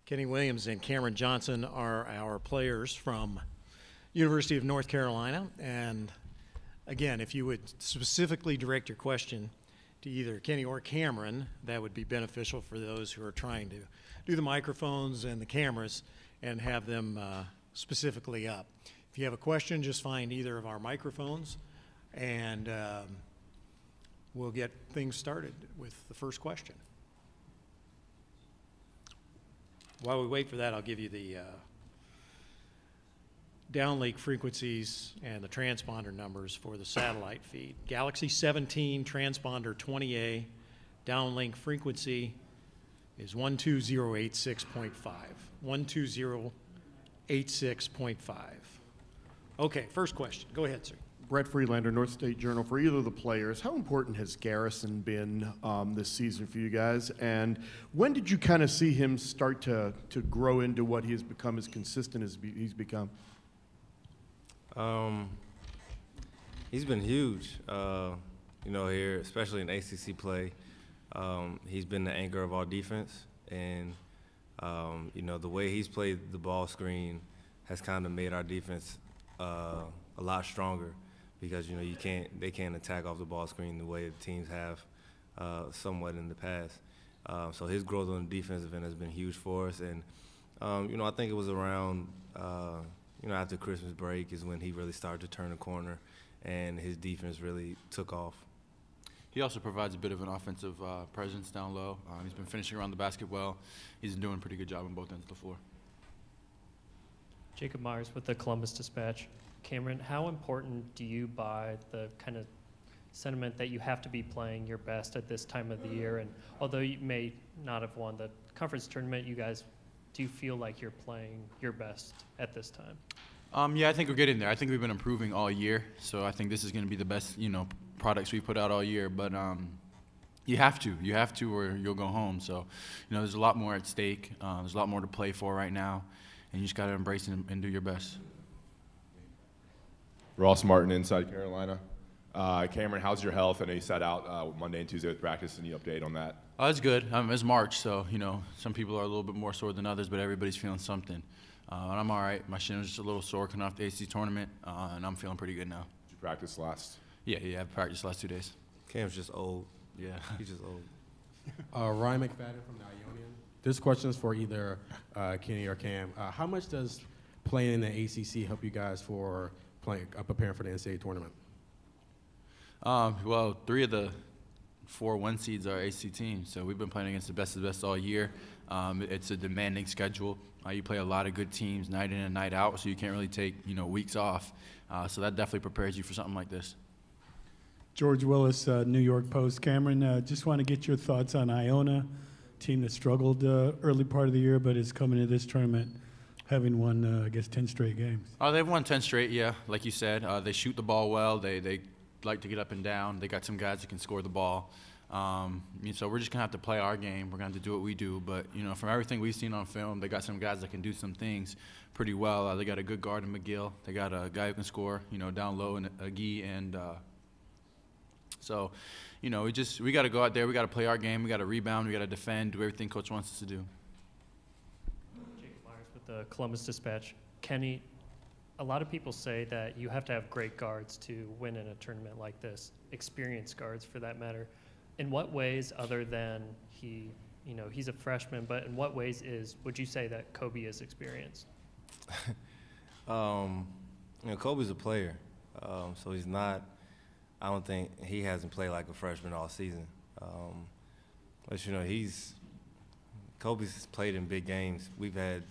Kenny Williams and Cameron Johnson are our players from University of North Carolina. And again, if you would specifically direct your question to either Kenny or Cameron, that would be beneficial for those who are trying to do the microphones and the cameras and have them specifically up. If you have a question, just find either of our microphones and we'll get things started with the first question. While we wait for that, I'll give you the downlink frequencies and the transponder numbers for the satellite feed. Galaxy 17 transponder 20A downlink frequency is 12086.5. 12086.5. Okay, first question. Go ahead, sir. Brett Freelander, North State Journal. For either of the players, how important has Garrison been this season for you guys? And when did you kind of see him start to grow into what he has become, as consistent as he's become? He's been huge, here, especially in ACC play. He's been the anchor of our defense. And, the way he's played the ball screen has kind of made our defense a lot stronger. Because they can't attack off the ball screen the way the teams have somewhat in the past. So his growth on the defensive end has been huge for us. And I think it was around after Christmas break is when he really started to turn the corner, and his defense really took off. He also provides a bit of an offensive presence down low. He's been finishing around the basket well. He's been doing a pretty good job on both ends of the floor. Jacob Myers with the Columbus Dispatch. Cameron, how important do you buy the kind of sentiment that you have to be playing your best at this time of the year? And although you may not have won the conference tournament, you guys, do you feel like you're playing your best at this time? Yeah, I think we're getting there. I think we've been improving all year, so I think this is going to be the best, products we put out all year. But you have to, or you'll go home. So, there's a lot more at stake. There's a lot more to play for right now, and you just got to embrace it and do your best. Ross Martin, Inside Carolina. Cameron, how's your health? I know you sat out Monday and Tuesday with practice. Any update on that? Oh, it's good. It's March, so, some people are a little bit more sore than others, but everybody's feeling something. And I'm all right. My shin was just a little sore coming off the AC tournament, and I'm feeling pretty good now. Did you practice last? Yeah, I've practiced the last 2 days. Cam's just old. Yeah. He's just old. Ryan McFadden from the Ionian. This question is for either Kenny or Cam. How much does playing in the ACC help you guys for preparing for the NCAA tournament? Well, 3 of the 4 1 seeds are AC teams, so we've been playing against the best of the best all year. It's a demanding schedule. You play a lot of good teams night in and night out, so you can't really take weeks off. So that definitely prepares you for something like this. George Willis, New York Post. Cameron, just want to get your thoughts on Iona, team that struggled early part of the year, but is coming to this tournament having won, 10 straight games. They've won 10 straight, yeah. Like you said, they shoot the ball well. They like to get up and down. They got some guys that can score the ball. So we're just going to have to play our game. We're going to have to do what we do. But, from everything we've seen on film, they got some guys that can do some things pretty well. They got a good guard in McGill. They got a guy who can score, down low in Agee. And we got to go out there. We got to play our game. We got to rebound. We got to defend, do everything Coach wants us to do. The Columbus Dispatch. Kenny, a lot of people say that you have to have great guards to win in a tournament like this, experienced guards for that matter. In what ways, other than he's a freshman, but in what ways would you say that Kobe is experienced? Kobe's a player, so he's not. I don't think he hasn't played like a freshman all season. But Kobe's played in big games. We've had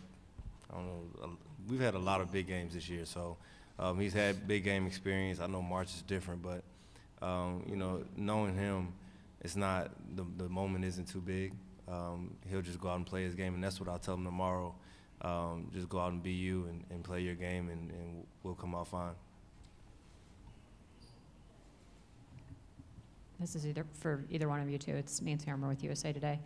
a lot of big games this year, so he's had big game experience. I know March is different, but knowing him, it's not the moment isn't too big. He'll just go out and play his game, and that's what I'll tell him tomorrow. Just go out and be you and play your game, and we'll come out fine. This is for either one of you two. It's Nancy Armour with USA Today.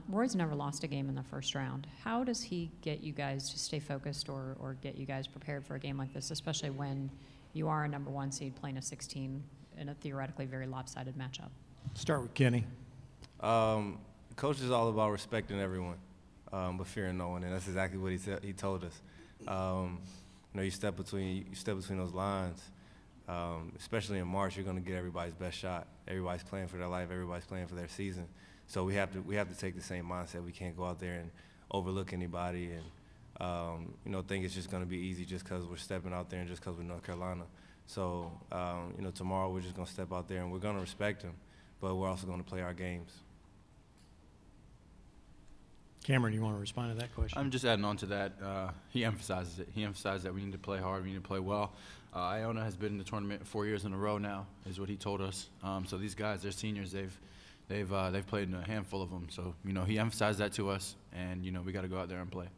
Roy's never lost a game in the first round. How does he get you guys to stay focused or get you guys prepared for a game like this, especially when you are a number 1 seed playing a 16 in a theoretically very lopsided matchup? Start with Kenny. Coach is all about respecting everyone. but fearing no one, and that's exactly what he told us. You step between those lines. Especially in March, you're going to get everybody's best shot. Everybody's playing for their life. Everybody's playing for their season. So we have to take the same mindset. We can't go out there and overlook anybody and think it's just going to be easy just because we're stepping out there and just because we're North Carolina. So tomorrow we're just going to step out there and we're going to respect them, but we're also going to play our games. Cameron, you want to respond to that question? I'm just adding on to that. He emphasizes it. He emphasized that we need to play hard, we need to play well. Iona has been in the tournament 4 years in a row now, is what he told us. So these guys, they're seniors. They've played in a handful of them. So he emphasized that to us, and we got to go out there and play.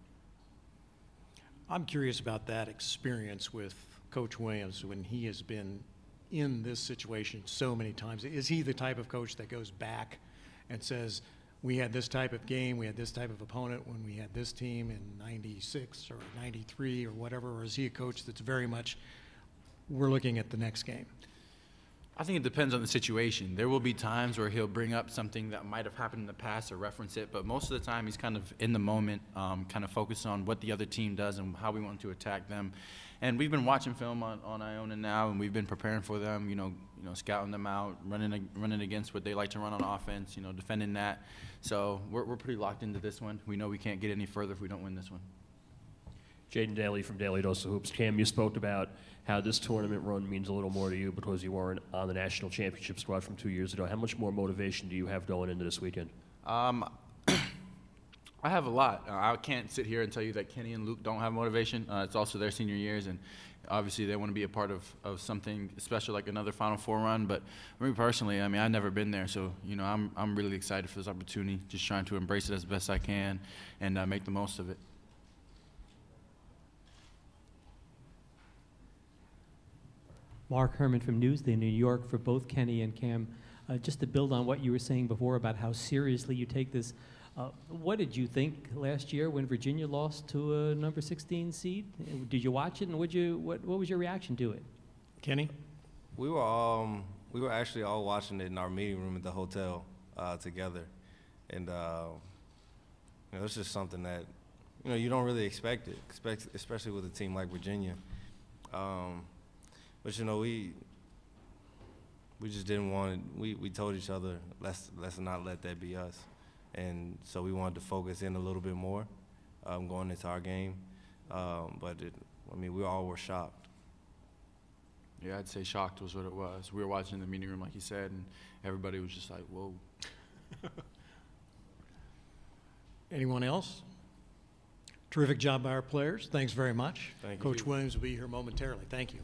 I'm curious about that experience with Coach Williams when he has been in this situation so many times. Is he the type of coach that goes back and says, we had this type of game, we had this type of opponent when we had this team in 96 or 93 or whatever, or is he a coach that's very much, we're looking at the next game? I think it depends on the situation. There will be times where he'll bring up something that might have happened in the past or reference it, but most of the time he's kind of in the moment, kind of focused on what the other team does and how we want to attack them. And we've been watching film on Iona now, and we've been preparing for them, scouting them out, running against what they like to run on offense, defending that. So we're pretty locked into this one. We know we can't get any further if we don't win this one. Jaden Daly from Daily Dose of Hoops. Cam, you spoke about how this tournament run means a little more to you because you weren't on the national championship squad from 2 years ago. How much more motivation do you have going into this weekend? I have a lot. I can't sit here and tell you that Kenny and Luke don't have motivation. It's also their senior years, and obviously they want to be a part of something special like another Final Four run. But for me personally, I've never been there, so I'm really excited for this opportunity. Just trying to embrace it as best I can and make the most of it. Mark Herman from Newsday, New York, for both Kenny and Cam. Just to build on what you were saying before about how seriously you take this, what did you think last year when Virginia lost to a number 16 seed? Did you watch it, and what was your reaction to it? Kenny? We were actually all watching it in our meeting room at the hotel together, and it's just something that you don't really expect it, especially with a team like Virginia. But we just didn't want it. We told each other let's not let that be us, and so we wanted to focus in a little bit more going into our game. But we all were shocked. Yeah, I'd say shocked was what it was. We were watching in the meeting room, like you said, and everybody was just like, whoa. Anyone else? Terrific job by our players. Thanks very much. Thank you. Coach Williams will be here momentarily. Thank you.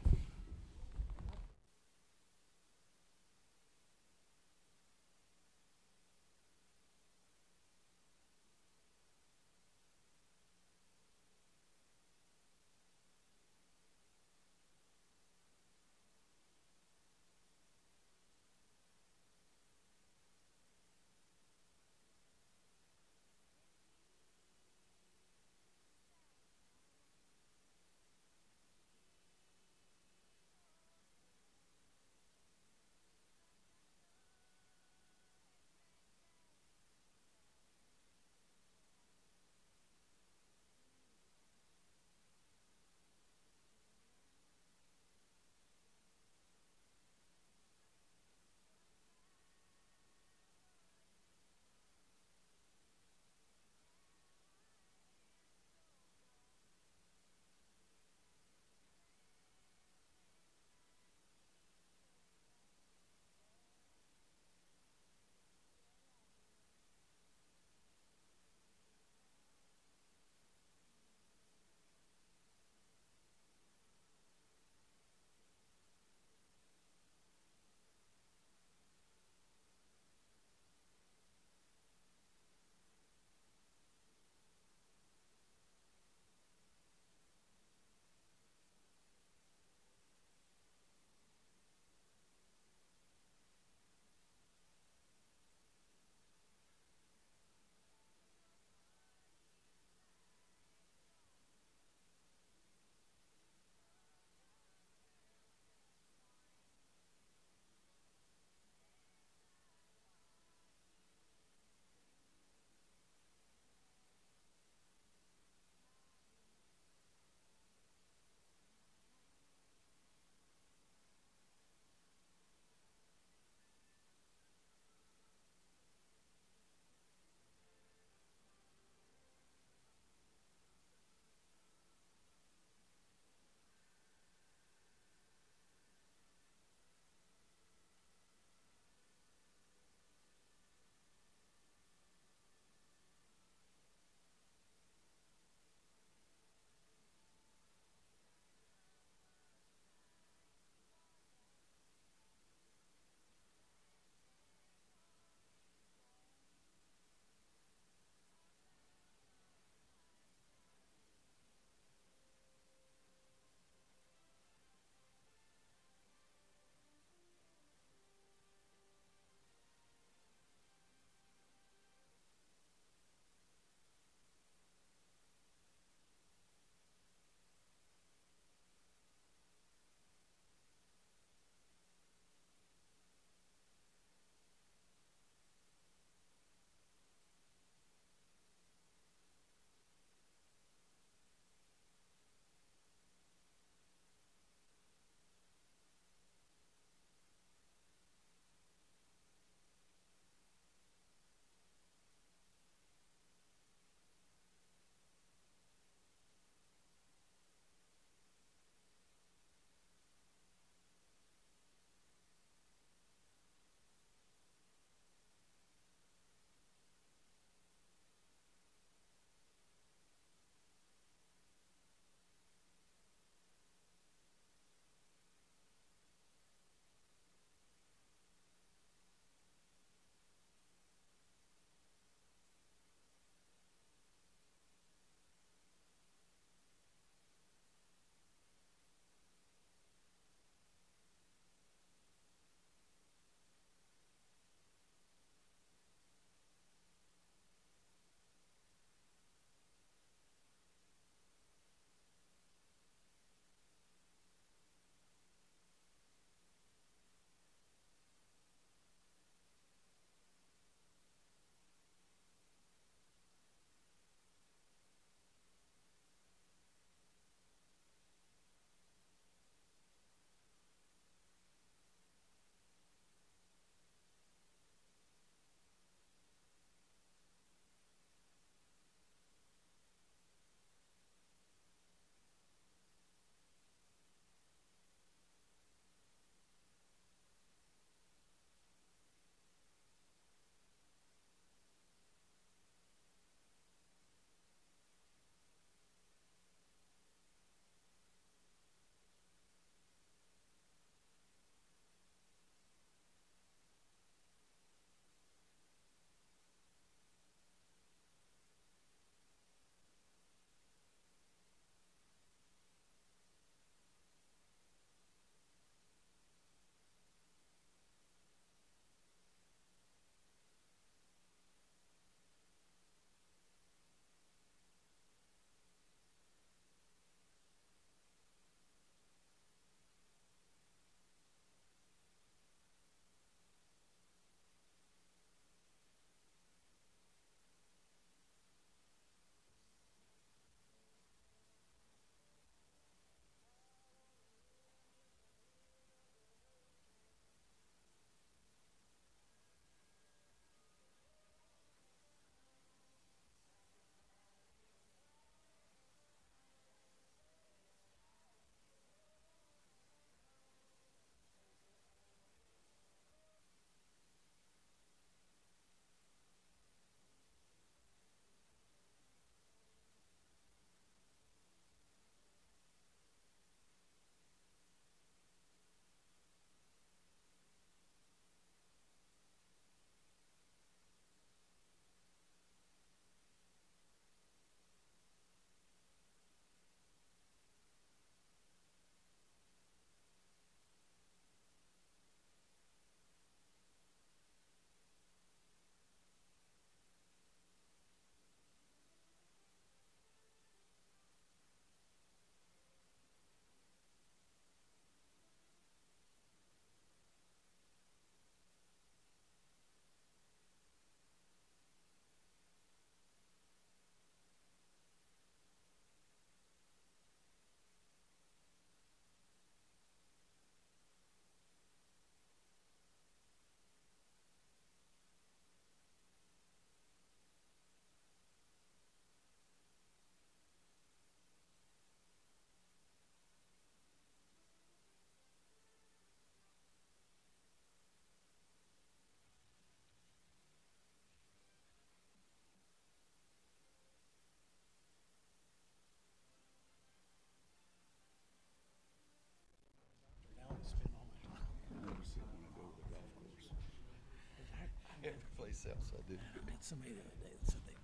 yourself, so I did. I met somebody the other day that said they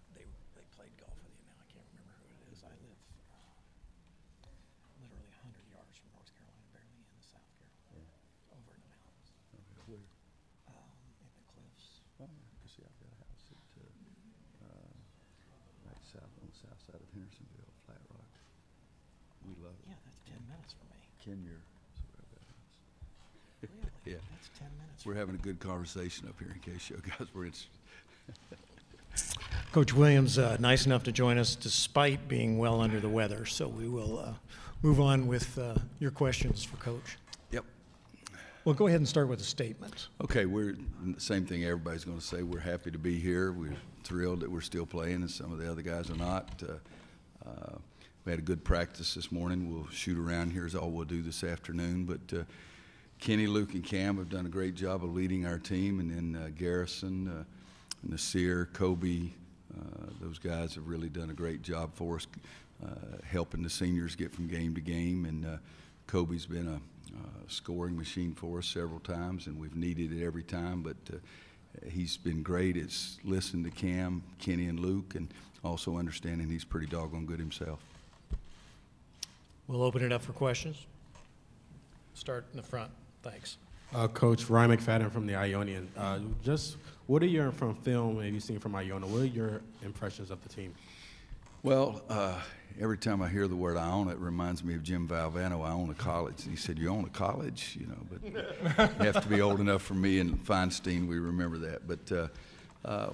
played golf with you. Now I can't remember who it is. I live literally 100 yards from North Carolina, barely into South Carolina, over in the mountains, Okay, where? in the cliffs. Oh, yeah, 'cause see, I've got a house at, right south, on the south side of Hendersonville, Flat Rock. We love it. Yeah, that's 10 minutes from me. Kenmure is where I've got a house. Really? Yeah. That's 10 minutes. We're having a good conversation up here in case you guys were interested. Coach Williams, nice enough to join us despite being well under the weather. So we will move on with your questions for Coach. Yep. Well, go ahead and start with a statement. Okay, we're the same thing everybody's going to say. We're happy to be here. We're thrilled that we're still playing, and some of the other guys are not. We had a good practice this morning. We'll shoot around here is all we'll do this afternoon. But Kenny, Luke, and Cam have done a great job of leading our team, and then Garrison, Nasir, Kobe, those guys have really done a great job for us, helping the seniors get from game to game. And Kobe's been a scoring machine for us several times, and we've needed it every time. But he's been great at listening to Cam, Kenny, and Luke, and also understanding he's pretty doggone good himself. We'll open it up for questions. Start in the front. Thanks. Coach Ryan McFadden from the Ionian. Just what are your, from film have you seen from Iona, what are your impressions of the team? Well, every time I hear the word Iona, it reminds me of Jim Valvano, Iona College. And he said, "You own a college?" You know, but you have to be old enough for me and Feinstein, we remember that. But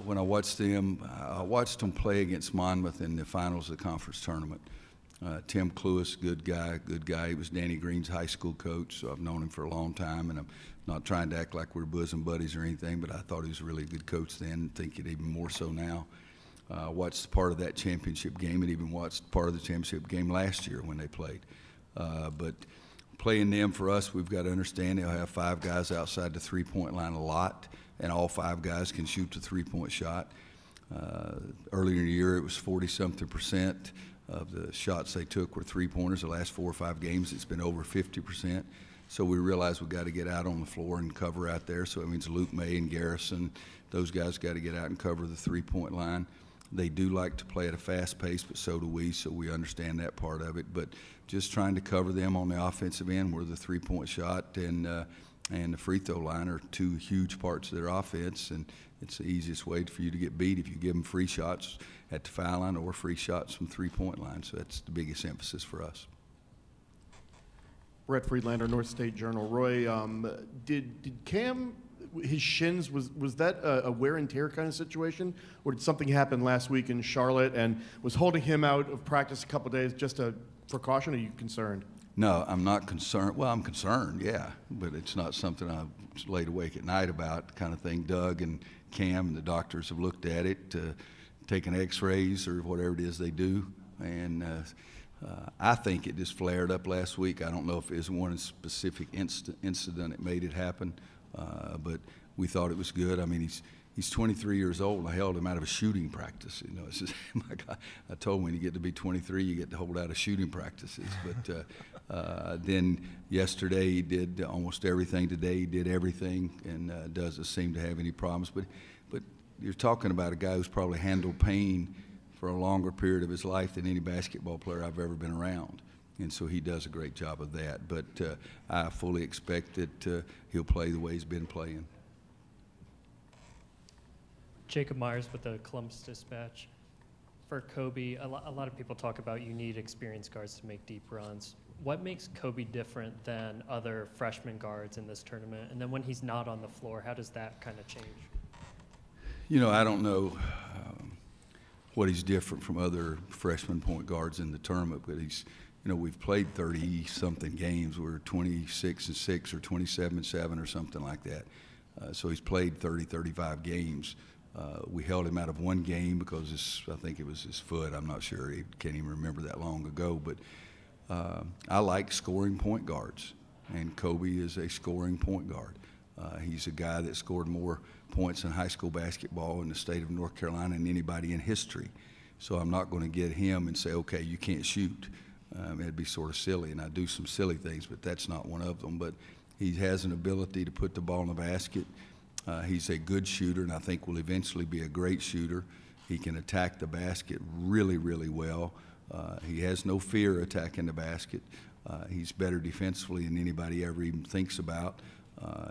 when I watched them play against Monmouth in the finals of the conference tournament. Tim Cluess, good guy. He was Danny Green's high school coach, so I've known him for a long time, and I'm not trying to act like we're bosom buddies or anything, but I thought he was a really good coach then, and think it even more so now. Watched part of that championship game, and even watched part of the championship game last year when they played. But playing them for us, we've got to understand they'll have 5 guys outside the three-point line a lot, and all 5 guys can shoot the three-point shot. Earlier in the year, it was 40-something% of the shots they took were three-pointers. The last 4 or 5 games, it's been over 50%. So we realized we've got to get out on the floor and cover out there. So it means Luke May and Garrison, those guys got to get out and cover the three-point line. They do like to play at a fast pace, but so do we, so we understand that part of it. But just trying to cover them on the offensive end, where the three-point shot and the free throw line are 2 huge parts of their offense, and it's the easiest way for you to get beat if you give them free shots at the foul line or free shots from three-point line. So that's the biggest emphasis for us. Brett Friedlander, North State Journal. Roy, did Cam, his shins, was that a wear and tear kind of situation, or did something happen last week in Charlotte and was holding him out of practice a couple of days just a precaution? Or are you concerned? No, I'm not concerned. Well, I'm concerned, yeah, but it's not something I laid awake at night about, kind of thing. Doug and Cam and the doctors have looked at it, taken x-rays or whatever it is they do, and I think it just flared up last week. I don't know if it was one specific incident that made it happen, but we thought it was good. I mean, he's 23 years old, and I held him out of a shooting practice. You know, it's just, I told him when you get to be 23, you get to hold out of shooting practices. But then yesterday he did almost everything. Today he did everything, and doesn't seem to have any problems. But you're talking about a guy who's probably handled pain for a longer period of his life than any basketball player I've ever been around. And so he does a great job of that. But I fully expect that he'll play the way he's been playing. Jacob Myers with the Columbus Dispatch. For Kobe, a lot of people talk about you need experienced guards to make deep runs. What makes Kobe different than other freshman guards in this tournament? And then when he's not on the floor, how does that kind of change? You know, I don't know what he's different from other freshman point guards in the tournament, but he's, you know, we've played 30-something games. We're 26-6 or 27-7 or something like that. So he's played 30, 35 games. We held him out of one game because I think it was his foot. I'm not sure. He can't even remember that long ago. But I like scoring point guards, and Kobe is a scoring point guard. He's a guy that scored more points in high school basketball in the state of North Carolina than anybody in history. So I'm not going to get him and say, okay, you can't shoot. It'd be sort of silly, and I do some silly things, but that's not one of them. But he has an ability to put the ball in the basket. He's a good shooter, and I think will eventually be a great shooter. He can attack the basket really, really well. He has no fear attacking the basket. He's better defensively than anybody ever even thinks about.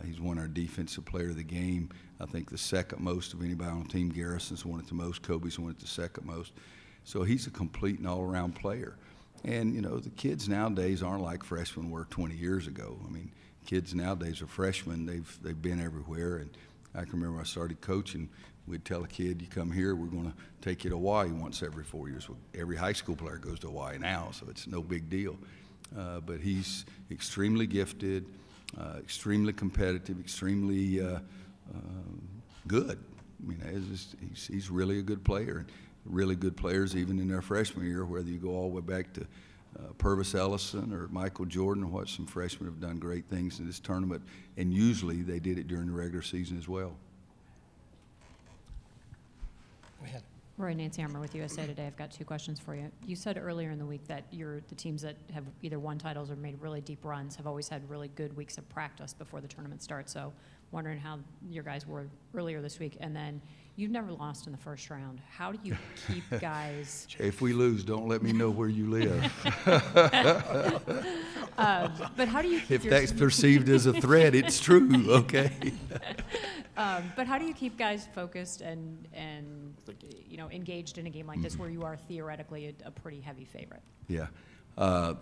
He's won our defensive player of the game, I think the second most of anybody on the team. Garrison's won it the most. Kobe's won it the second most. So he's a complete and all-around player. And, you know, the kids nowadays aren't like freshmen were 20 years ago. I mean, kids nowadays are freshmen. They've been everywhere. And I can remember I started coaching, we'd tell a kid, you come here, we're going to take you to Hawaii once every 4 years. Well, every high school player goes to Hawaii now, so it's no big deal. But he's extremely gifted, extremely competitive, extremely good. I mean, he's really a good player. Really good players even in their freshman year, whether you go all the way back to Purvis Ellison or Michael Jordan or what, some freshmen have done great things in this tournament, and usually they did it during the regular season as well. Go ahead. Roy, Nancy Armour with USA Today. I've got 2 questions for you. You said earlier in the week that the teams that have either won titles or made really deep runs have always had really good weeks of practice before the tournament starts. So wondering how your guys were earlier this week. And then you've never lost in the first round. How do you keep guys? If we lose, don't let me know where you live. But how do you keep if that's perceived as a threat, it's true, okay? But how do you keep guys focused and you know, engaged in a game like this where you are theoretically a pretty heavy favorite? Yeah.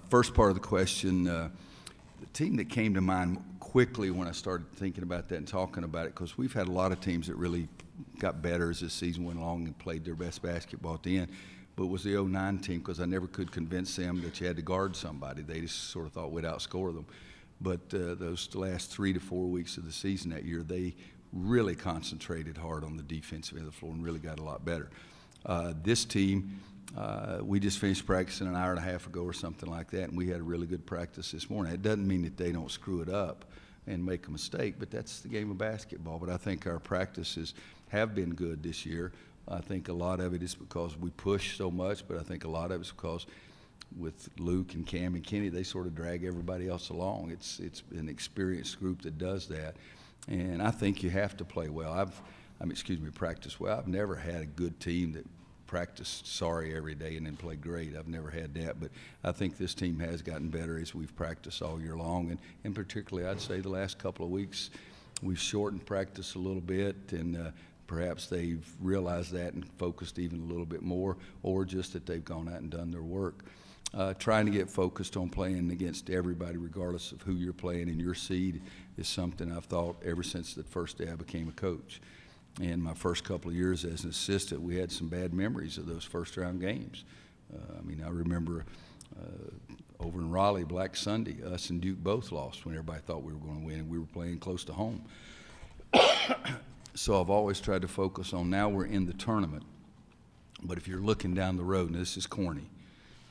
First part of the question, the team that came to mind quickly when I started thinking about that and talking about it, because we've had a lot of teams that really got better as this season went along and played their best basketball at the end, but it was the 09 team, because I never could convince them that you had to guard somebody. They just sort of thought we'd outscore them. But those last 3 to 4 weeks of the season that year, they really concentrated hard on the defensive end of the floor and really got a lot better. This team, we just finished practicing an hour and a half ago or something like that, and we had a really good practice this morning. It doesn't mean that they don't screw it up and make a mistake, but that's the game of basketball. But I think our practices have been good this year. I think a lot of it is because we push so much, but I think a lot of it's because with Luke and Cam and Kenny, they sort of drag everybody else along. It's an experienced group that does that. And I think you have to play well. Practice well. I've never had a good team that practiced sorry every day and then played great. I've never had that. But I think this team has gotten better as we've practiced all year long. And particularly, I'd say the last couple of weeks, we've shortened practice a little bit, and perhaps they've realized that and focused even a little bit more, or just that they've gone out and done their work. Trying to get focused on playing against everybody, regardless of who you're playing in your seed, is something I've thought ever since the first day I became a coach. And my first couple of years as an assistant, we had some bad memories of those first-round games. I remember over in Raleigh, Black Sunday, us and Duke both lost when everybody thought we were going to win, and we were playing close to home. So I've always tried to focus on, now we're in the tournament, but if you're looking down the road, and this is corny,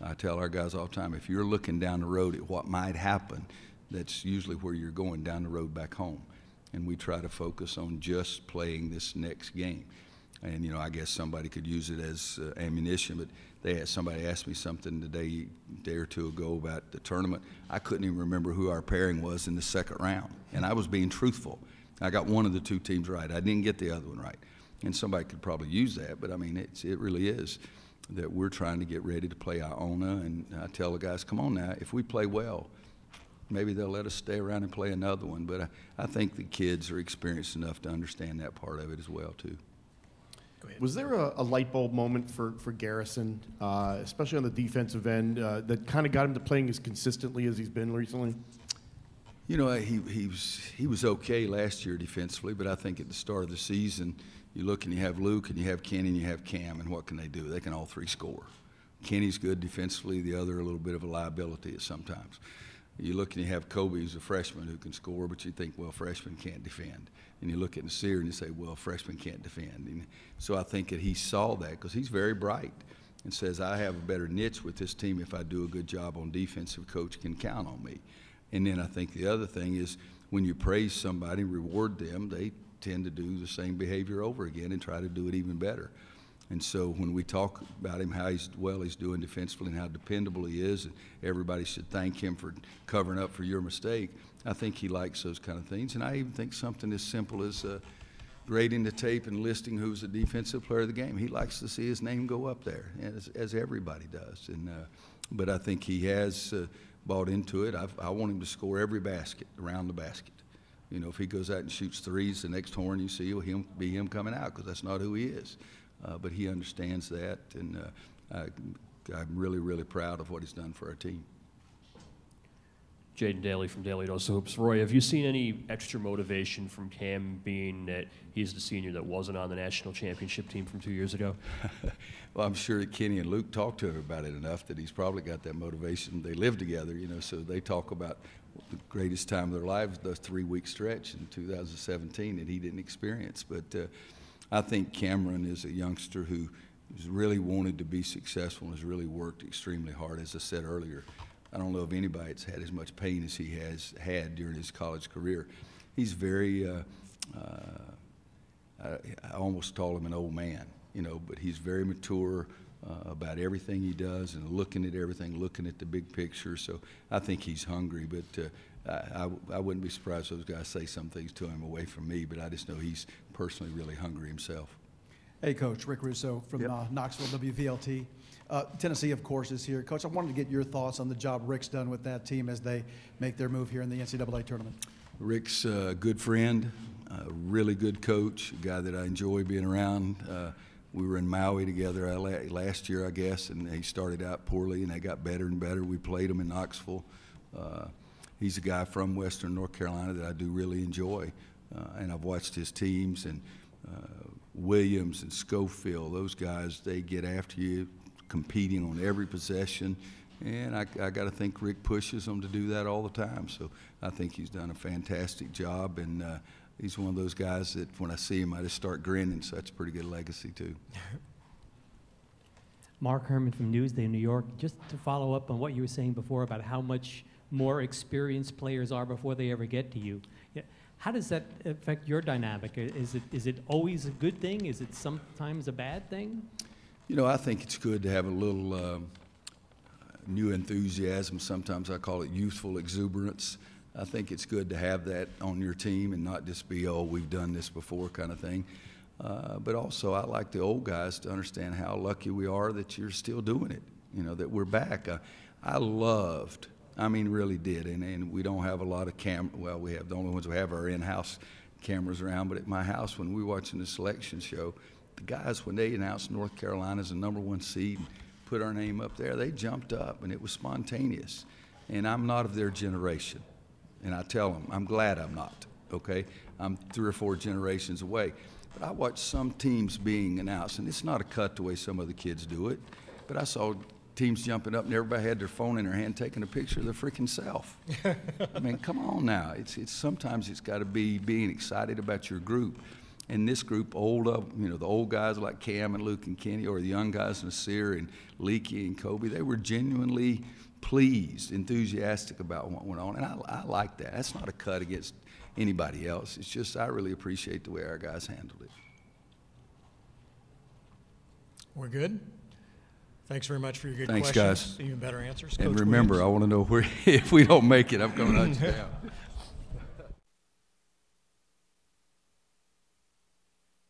I tell our guys all the time, if you're looking down the road at what might happen, that's usually where you're going, down the road back home. And we try to focus on just playing this next game. And, you know, I guess somebody could use it as ammunition, but somebody asked me something a day or two ago about the tournament. I couldn't even remember who our pairing was in the second round, and I was being truthful. I got one of the 2 teams right. I didn't get the other one right. And somebody could probably use that, but, I mean, it really is that we're trying to get ready to play Iona, and I tell the guys, come on now, if we play well, maybe they'll let us stay around and play another one. But I think the kids are experienced enough to understand that part of it as well, too. Was there a light bulb moment for Garrison, especially on the defensive end, that kind of got him to playing as consistently as he's been recently? You know, he was okay last year defensively, but I think at the start of the season, you look and you have Luke and you have Kenny and you have Cam, and what can they do? They can all 3 score. Kenny's good defensively, the other a little bit of a liability at sometimes. You look and you have Kobe, who's a freshman who can score, but you think, well, freshmen can't defend. And you look at Nasir and you say, well, freshmen can't defend. And so I think that he saw that, because he's very bright, and says, I have a better niche with this team if I do a good job on defense. If coach can count on me. And then I think the other thing is, when you praise somebody, reward them, they tend to do the same behavior over again and try to do it even better. And so when we talk about him, how he's doing defensively and how dependable he is, and everybody should thank him for covering up for your mistake, I think he likes those kind of things. And I even think something as simple as grading the tape and listing who's the defensive player of the game. He likes to see his name go up there, as everybody does. And but I think he has bought into it. I want him to score every basket, around the basket. You know, if he goes out and shoots threes, the next horn you see will be him coming out, because that's not who he is. But he understands that, and I'm really, really proud of what he's done for our team. Jaden Daly from Daily Dose of Hoops. Roy, have you seen any extra motivation from Cam, being that he's the senior that wasn't on the national championship team from 2 years ago? Well, I'm sure that Kenny and Luke talked to him about it enough that he's probably got that motivation. They live together, you know, so they talk about the greatest time of their lives, the 3-week stretch in 2017 that he didn't experience. But I think Cameron is a youngster who has really wanted to be successful and has really worked extremely hard. As I said earlier, I don't know of anybody that's had as much pain as he has had during his college career. He's very, I almost call him an old man, you know, but he's very mature about everything he does and looking at everything, looking at the big picture. So I think he's hungry, but I wouldn't be surprised if those guys say some things to him away from me, but I just know he's personally really hungry himself. Hey, Coach. Rick Russo from Knoxville WVLT. Tennessee, of course, is here. Coach, I wanted to get your thoughts on the job Rick's done with that team as they make their move here in the NCAA tournament. Rick's a good friend, a really good coach, a guy that I enjoy being around. We were in Maui together last year, I guess, and he started out poorly, and they got better and better. We played him in Knoxville. He's a guy from Western North Carolina that I do really enjoy, and I've watched his teams, and Williams and Schofield, those guys, they get after you, competing on every possession, and I got to think Rick pushes them to do that all the time. So I think he's done a fantastic job, and he's one of those guys that when I see him, I just start grinning. So that's a pretty good legacy too. Mark Herman from Newsday, New York. Just to follow up on what you were saying before about how much more experienced players are before they ever get to you. How does that affect your dynamic? Is it always a good thing? Is it sometimes a bad thing? You know, I think it's good to have a little new enthusiasm. Sometimes I call it youthful exuberance. I think it's good to have that on your team and not just be, oh, we've done this before kind of thing. But also I like the old guys to understand how lucky we are that you're still doing it, you know, that we're back. I loved, I mean, really did, and we don't have a lot of well, we have, the only ones we have are in-house cameras around, but at my house when we were watching the selection show, the guys, when they announced North Carolina as the #1 seed, put our name up there, they jumped up, and it was spontaneous. And I'm not of their generation. And I tell them, I'm glad I'm not, okay? I'm 3 or 4 generations away. But I watched some teams being announced, and it's not a cut the way some other kids do it, but I saw teams jumping up, and everybody had their phone in their hand taking a picture of their freaking self. I mean, come on now. Sometimes it's got to be being excited about your group. And this group, the old guys like Cam and Luke and Kenny, or the young guys, Nasir and Leaky and Kobe, they were genuinely pleased, enthusiastic about what went on. And I like that. That's not a cut against anybody else. It's just I really appreciate the way our guys handled it. We're good. Thanks very much for your good Thanks, questions. Guys. Even better answers. And Coach remember, Williams. I want to know if we don't make it, I'm coming to hunt you down.